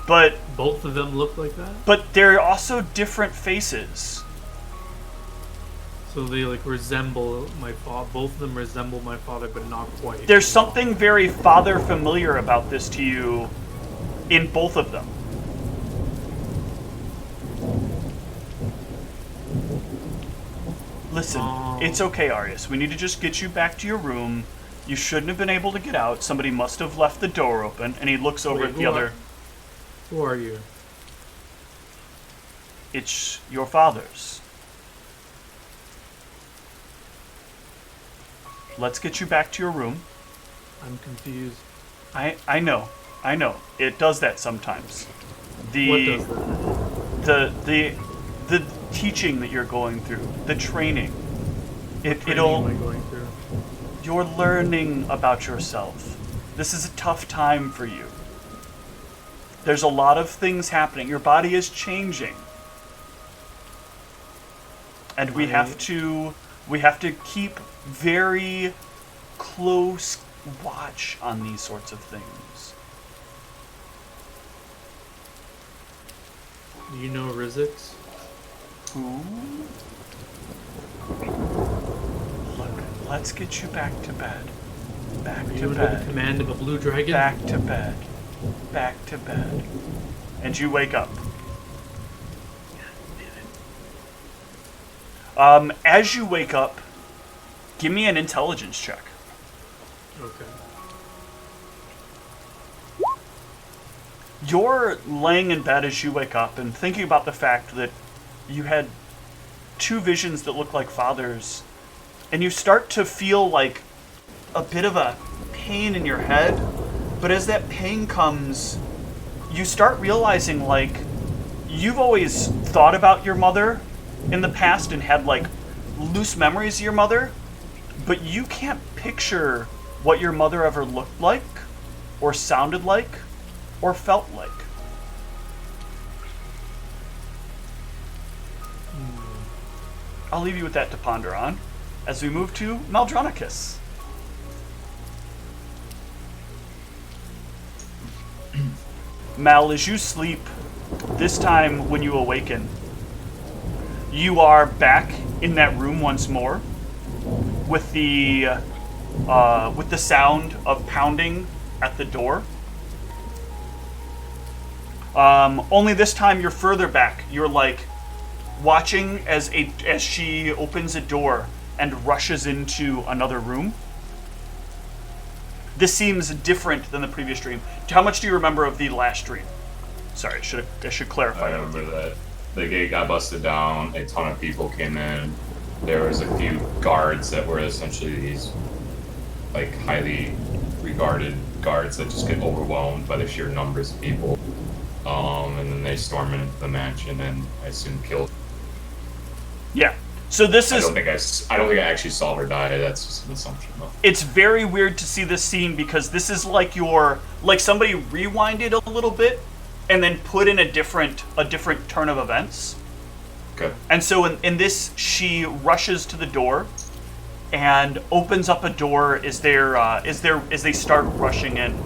Speaker 1: but
Speaker 2: both of them look like that.
Speaker 1: But they're also different faces.
Speaker 2: So they like resemble my father. Both of them resemble my father, but not quite.
Speaker 1: There's something very father familiar about this to you in both of them. Listen, it's okay, Arius. We need to just get you back to your room. You shouldn't have been able to get out. Somebody must have left the door open. And he looks over at the other.
Speaker 2: Who are you?
Speaker 1: It's your father's. Let's get you back to your room.
Speaker 2: I'm confused.
Speaker 1: I know. It does that sometimes.
Speaker 2: What does that?
Speaker 1: The teaching that you're going through, the training.
Speaker 2: What training am I going through?
Speaker 1: You're learning about yourself. This is a tough time for you. There's a lot of things happening. Your body is changing. And we have to keep very close watch on these sorts of things.
Speaker 2: Do you know Rizix?
Speaker 1: Who? Look, let's get you back to bed. Back
Speaker 2: Are
Speaker 1: to
Speaker 2: you under
Speaker 1: bed.
Speaker 2: the command of a blue dragon?
Speaker 1: Back to bed. Back to bed. And you wake up. As you wake up, give me an intelligence check.
Speaker 2: Okay.
Speaker 1: You're laying in bed as you wake up and thinking about the fact that you had two visions that look like fathers, and you start to feel like a bit of a pain in your head, but as that pain comes, you start realizing like you've always thought about your mother in the past and had like loose memories of your mother, but you can't picture what your mother ever looked like, or sounded like, or felt like. I'll leave you with that to ponder on as we move to Maldronicus. Mal, as you sleep, this time when you awaken, you are back in that room once more with the sound of pounding at the door. Only this time you're further back. You're like watching as she opens a door and rushes into another room. This seems different than the previous dream. How much do you remember of the last dream? Sorry, I should clarify.
Speaker 3: I remember that the gate got busted down. A ton of people came in. There was a few guards that were essentially these like highly regarded guards that just get overwhelmed by the sheer numbers of people. And then they storm into the mansion and I assume killed.
Speaker 1: Yeah. So this is.
Speaker 3: I don't think I actually saw her die. That's just an assumption, though.
Speaker 1: It's very weird to see this scene because this is like somebody rewinded a little bit and then put in a different turn of events.
Speaker 3: Okay.
Speaker 1: And so in this, she rushes to the door and opens up a door as they start rushing in.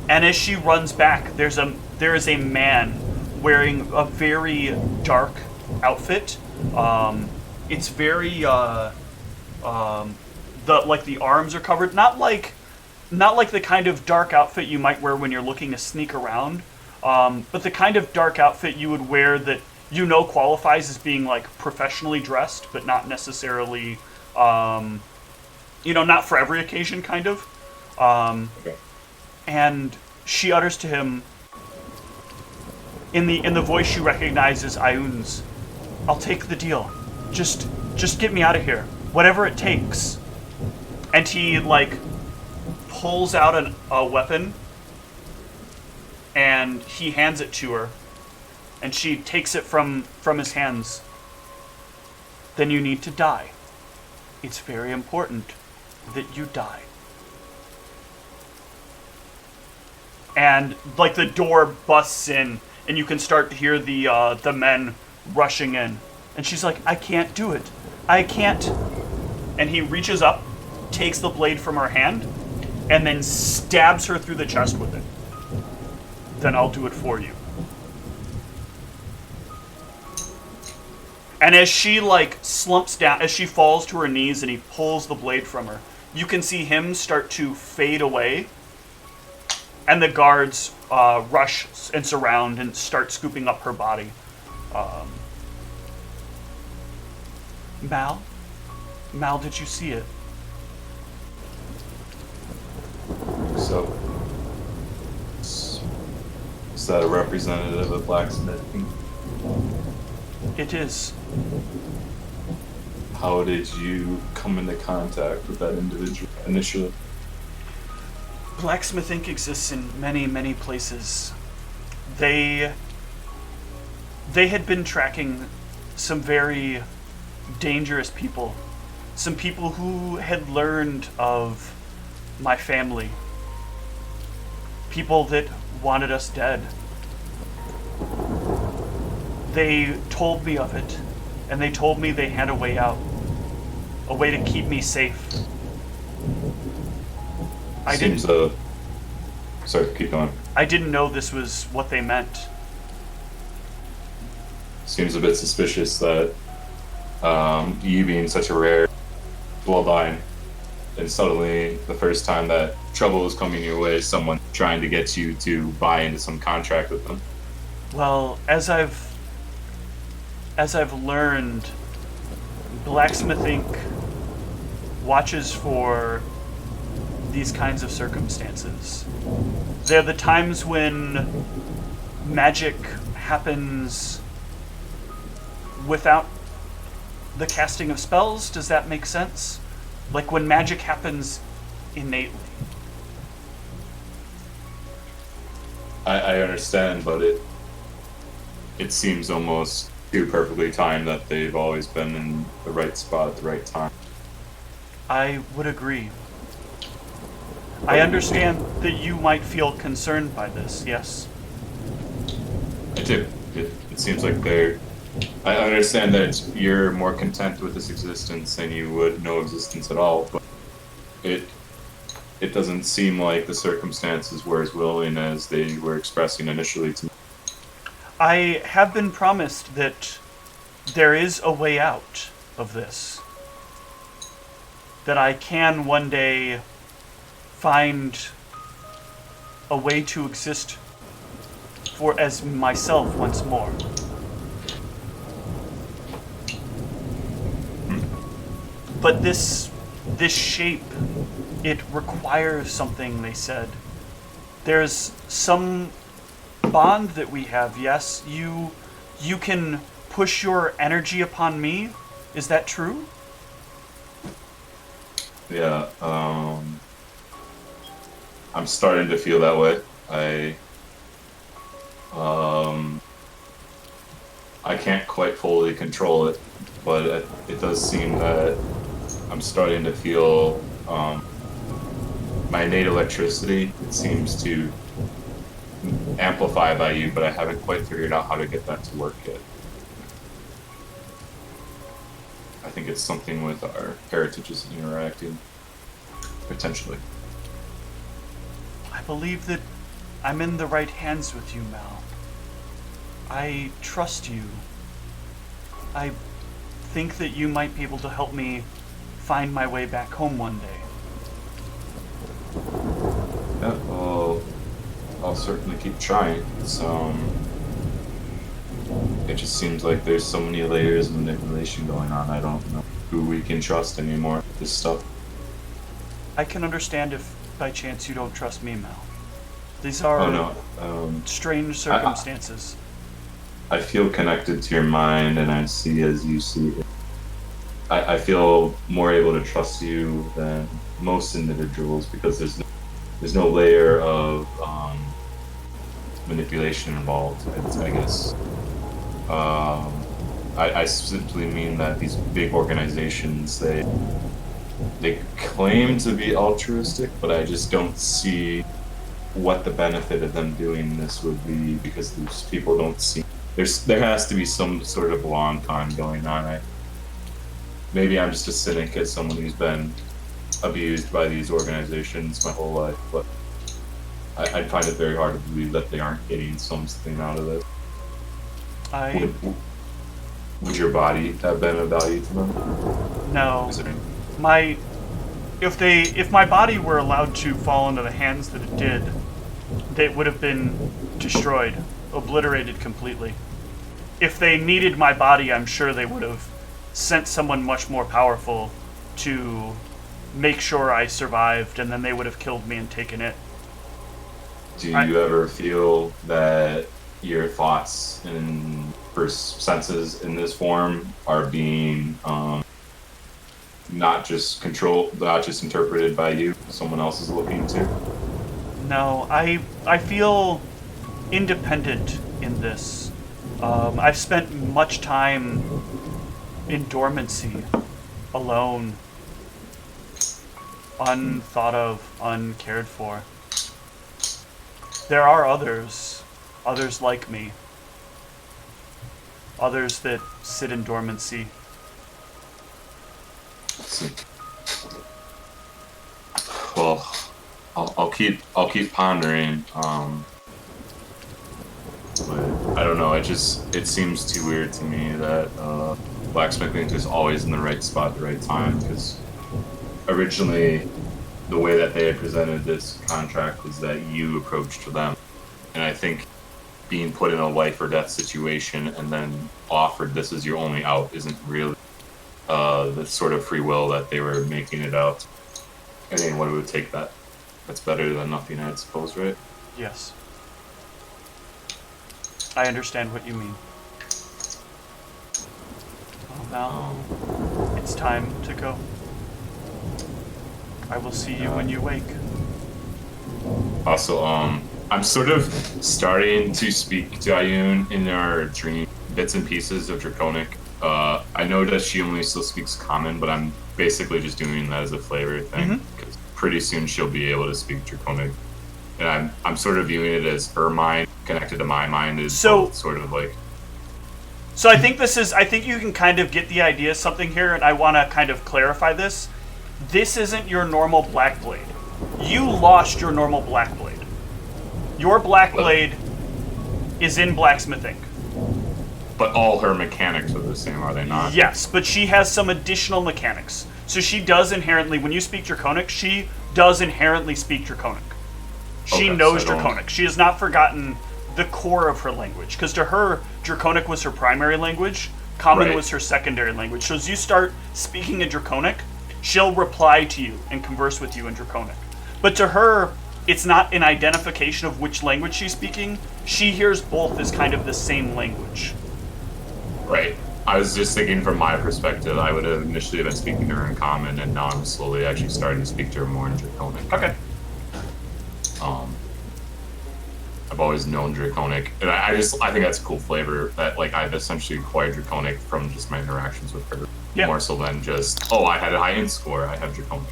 Speaker 1: And as she runs back, there is a man wearing a very dark outfit. It's very the arms are covered, not like the kind of dark outfit you might wear when you're looking to sneak around, but the kind of dark outfit you would wear that qualifies as being like professionally dressed, but not necessarily not for every occasion kind of.
Speaker 3: Okay.
Speaker 1: And she utters to him in the voice she recognizes Ioun's, "I'll take the deal. Just get me out of here. Whatever it takes." And he like pulls out a weapon and he hands it to her. And she takes it from his hands. "Then you need to die. It's very important that you die." And like the door busts in and you can start to hear the men rushing in. And she's like, "I can't do it. I can't." And he reaches up, takes the blade from her hand, and then stabs her through the chest with it. "Then I'll do it for you." And as she like slumps down, as she falls to her knees and he pulls the blade from her, you can see him start to fade away. And the guards rush and surround and start scooping up her body. Mal, did you see it?
Speaker 3: So, is that a representative of blacksmithing?
Speaker 1: It is.
Speaker 3: How did you come into contact with that individual initially?
Speaker 1: Blacksmith Inc. exists in many, many places. They had been tracking some very dangerous people. Some people who had learned of my family. People that wanted us dead. They told me of it, and they told me they had a way out. A way to keep me safe.
Speaker 3: Sorry, keep going.
Speaker 1: I didn't know this was what they meant.
Speaker 3: Seems a bit suspicious that you being such a rare bloodline, and suddenly the first time that trouble is coming your way, someone trying to get you to buy into some contract with them.
Speaker 1: Well, as I've learned, Blacksmith Inc. watches for these kinds of circumstances. They're the times when magic happens without the casting of spells. Does that make sense? Like when magic happens innately.
Speaker 3: I understand, but it seems almost too perfectly timed that they've always been in the right spot at the right time.
Speaker 1: I would agree. I understand that you might feel concerned by this, yes?
Speaker 3: I do. It seems like they're. I understand that you're more content with this existence than you would no existence at all, but it doesn't seem like the circumstances were as willing as they were expressing initially to me.
Speaker 1: I have been promised that there is a way out of this. That I can one day find a way to exist for as myself once more. But this shape, it requires something, they said. There's some bond that we have, yes? You can push your energy upon me? Is that true?
Speaker 3: Yeah, I'm starting to feel that way. I can't quite fully control it, but it does seem that I'm starting to feel my innate electricity. It seems to amplify by you, but I haven't quite figured out how to get that to work yet. I think it's something with our heritages interacting, potentially.
Speaker 1: I believe that I'm in the right hands with you, Mal. I trust you. I think that you might be able to help me find my way back home one day.
Speaker 3: Yeah, well, I'll certainly keep trying. It just seems like there's so many layers of manipulation going on. I don't know who we can trust anymore with this stuff.
Speaker 1: I can understand if by chance you don't trust me, Mal. These are strange circumstances.
Speaker 3: I feel connected to your mind, and I see as you see it. I feel more able to trust you than most individuals because there's no layer of manipulation involved, I guess. I simply mean that these big organizations, they claim to be altruistic, but I just don't see what the benefit of them doing this would be because these people don't see. There has to be some sort of long con going on. Maybe I'm just a cynic as someone who's been abused by these organizations my whole life, but I find it very hard to believe that they aren't getting something out of it. Would your body have been of value to them?
Speaker 1: No. If my body were allowed to fall into the hands that it did, it would have been destroyed, obliterated completely. If they needed my body, I'm sure they would have sent someone much more powerful to make sure I survived, and then they would have killed me and taken it.
Speaker 3: Do you ever feel that your thoughts and senses in this form are being not just controlled, not just interpreted by you, someone else is looking to?
Speaker 1: No, I feel independent in this. I've spent much time in dormancy, alone, unthought of, uncared for. There are others like me, others that sit in dormancy.
Speaker 3: Let's see. Well, I'll keep pondering. But I don't know. It seems too weird to me that blacksmithing is always in the right spot at the right time. Because originally, the way that they had presented this contract was that you approached them, and I think being put in a life or death situation and then offered this as your only out isn't really the sort of free will that they were making it out. And anyone would take that. That's better than nothing, I suppose, right?
Speaker 1: Yes. I understand what you mean. Well, now, it's time to go. I will see you when you wake.
Speaker 3: Also, I'm sort of starting to speak to Ayun in our dream bits and pieces of Draconic. I know that she only still speaks Common, but I'm basically just doing that as a flavor thing. Because pretty soon she'll be able to speak Draconic. And I'm sort of viewing it as her mind connected to my mind is sort of like...
Speaker 1: So I think you can kind of get the idea of something here, and I want to kind of clarify this. This isn't your normal Blackblade. You lost your normal Blackblade. Your Blackblade is in Blacksmithing.
Speaker 3: But all her mechanics are the same, are they not?
Speaker 1: Yes, but she has some additional mechanics. So she does inherently, when you speak Draconic, she does inherently speak Draconic. She knows Draconic. She has not forgotten the core of her language. Because to her, Draconic was her primary language, Common was her secondary language. So as you start speaking in Draconic, she'll reply to you and converse with you in Draconic. But to her, it's not an identification of which language she's speaking. She hears both as kind of the same language.
Speaker 3: Right. I was just thinking from my perspective, I would have initially been speaking to her in Common, and now I'm slowly actually starting to speak to her more in Draconic.
Speaker 1: Okay.
Speaker 3: I've always known Draconic, and I think that's a cool flavor that like I've essentially acquired Draconic from just my interactions with her.
Speaker 1: Yeah.
Speaker 3: More so than just, oh, I had a high int score, I have Draconic.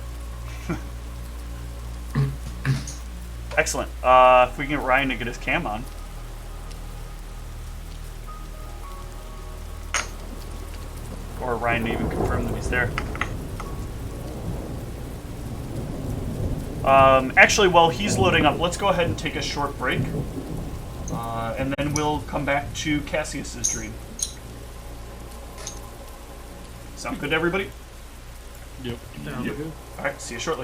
Speaker 1: Excellent. If we can get Ryan to get his cam on. Or Ryan to even confirm that he's there. Actually, while he's loading up, let's go ahead and take a short break. And then we'll come back to Cassius's dream. Sound good to everybody?
Speaker 4: Yep.
Speaker 2: Sounds good.
Speaker 1: Alright, see you shortly.